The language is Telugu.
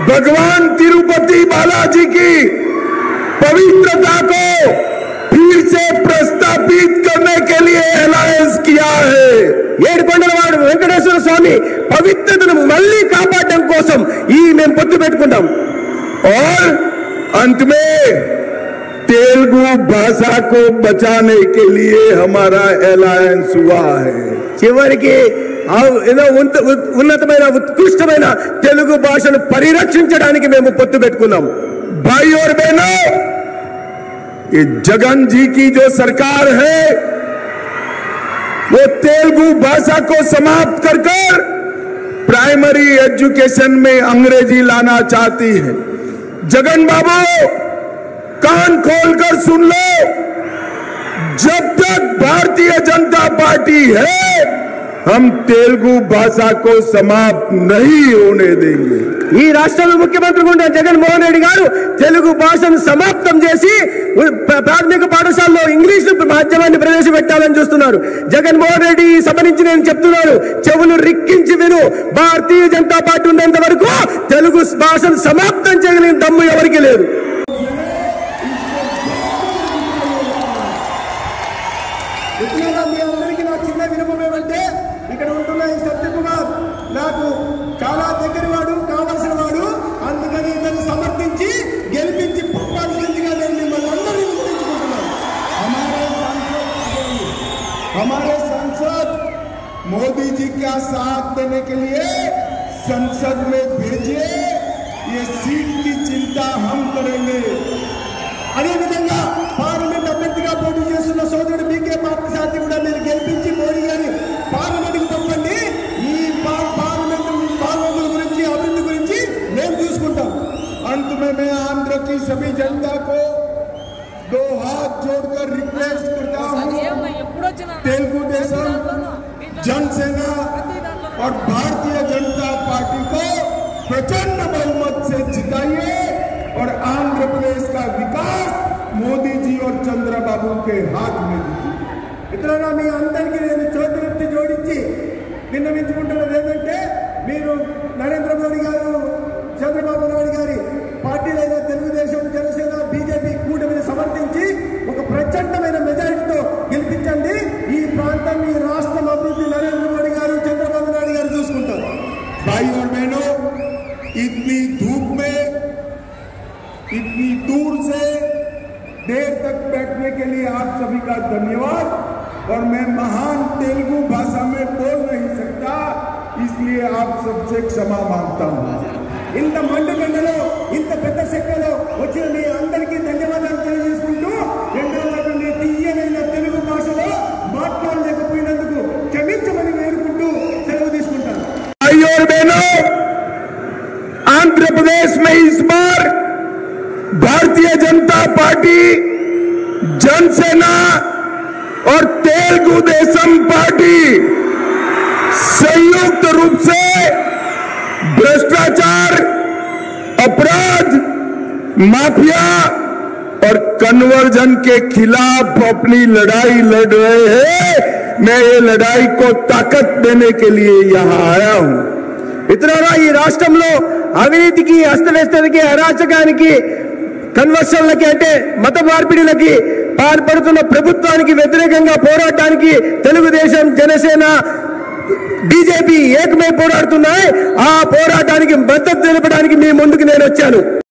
भगवान तिरुपति बालाजी की पवित्रता को फिर से प्रस्तापित करने के लिए अलायंस किया है। ఏడుకొండలవాడు వెంకటేశ్వర స్వామి పవిత్రతను మళ్ళీ కాపాడడం కోసం ఈ మేము పొత్తు పెట్టుకుంటాం। और अंत में तेलुगु भाषा को बचाने के लिए हमारा अलायंस हुआ है। చివరికి ఉన్నతమైన ఉత్కృష్టమైన తెలుగు భాషను పరిరక్షించడానికి మేము పొత్తు పెట్టుకున్నాం। भाई और बहनों, ये जगन जी की जो सरकार है वो तेलुगु भाषा को समाप्त कर प्राइमरी एजुकेशन में अंग्रेजी लाना चाहती है। जगन बाबू कान खोलकर सुन लो, जब तक भारतीय जनता पार्टी है हम तेलुगु भाषा को समाप्त नहीं होने देंगे। ఈ రాష్ట్రంలో ముఖ్యమంత్రి ఉన్న జగన్మోహన్ రెడ్డి గారు తెలుగు భాషను సమాప్తం చేసి ప్రాథమిక పాఠశాలలో ఇంగ్లీష్ మాధ్యమాన్ని ప్రవేశపెట్టాలని చూస్తున్నారు। జగన్మోహన్ రెడ్డి ఈ సభ నుంచి నేను చెప్తున్నాను, చెవులు రిక్కించి విను, భారతీయ జనతా పార్టీ ఉన్నంత వరకు తెలుగు భాషను సమాప్తం చేయగలిగిన దమ్ము ఎవరికీ లేదు। చిన్న వినపం ఏమంటే ఇక్కడ ఉంటున్న ఈ సత్యకుమార్ నాకు చాలా దగ్గరవాడు, కావాల్సిన వాడు, అందుకని ఇతన్ని సమర్థించి గెలిపించి పంపాల్సిందిగా నేను మిమ్మల్ని అందరినీ వినిపించుకుంటున్నాను। हमारे सांसद मोदी जी का साथ देने के लिए संसद में भेजिए, ये सीट की चिंता हम करेंगे। అదే విధంగా పార్లమెంట్ అభ్యర్థిగా పోటీ చేస్తున్న సోదరుడు బీకే పార్థసారథి కూడా మీరు గెలిపించి మోడీ గారి పార్లమెంట్కి పంపండి। ఈ పార్లమెంట్ గురించి అభివృద్ధి గురించి మేము చూసుకుంటాం। अंत में मैं आंध्र की सभी जनता को दो हाथ जोड़कर रिक्वेस्ट करता हूँ, तेलुगु देशम, जनसेना और भारतीय जनता पार्टी को प्रचंड बहुमत से जिताइए और आंध्र प्रदेश का विकास मोदी जी और चंद्रबाबू के हाथ में दीजिए। इतना मी अंदर की चौथी जोड़ी విన్నవించుకుంటున్నది ఏంటంటే మీరు నరేంద్ర మోడీ గారు, చంద్రబాబు నాయుడు గారి పార్టీలైన తెలుగుదేశం, జనసేన, బీజేపీ కూటమిని సమర్థించి ఒక ప్రచండమైన మెజారిటీతో గెలిపించండి। ఈ ప్రాంతం, ఈ రాష్ట్రం అభివృద్ధి నరేంద్ర మోడీ గారు, చంద్రబాబు నాయుడు గారు చూసుకుంటారు। भाई और बहनों, इतनी धूप में इतनी दूर से देर तक बैठने के लिए आप सभी का धन्यवाद। और मैं महान तेलुगु भाषा में बोल नहीं सकता, इसलिए आप सबसे क्षमा मांगता हूं। ఇంత మండుగండలో, ఇంత పెద్ద సెక్కలో వచ్చిన మీ అందరికీ ధన్యవాదాలు తెలియజేసుకుంటూ, రెండవది మీ తీయనైన తెలుగు భాషలో మాట్లాడలేకపోయినందుకు క్షమించమని వేడుకుంటూ సెలవు తీసుకుంటాను। आंध्र प्रदेश में इस बार भारतीय जनता पार्टी, जनसेना और तेलुगु देशम पार्टी संयुक्त रूप से भ्रष्टाचार, अपराध, माफिया और कन्वर्जन के खिलाफ अपनी लड़ाई लड़ रहे हैं। मैं ये लड़ाई को ताकत देने के लिए यहाँ आया हूँ। इतना ఈ రాష్ట్రంలో అవినీతికి, అస్తవ్యస్తకి, అరాచకానికి, కన్వర్షన్లకి అంటే మత మార్పిడిలకి పాల్పడుతున్న ప్రభుత్వానికి వ్యతిరేకంగా పోరాటానికి తెలుగుదేశం, జనసేన, బీజేపీ ఏకమై పోరాడుతున్నాయి। ఆ పోరాటానికి మద్దతు తెలపడానికి మీ ముందుకు నేను వచ్చాను।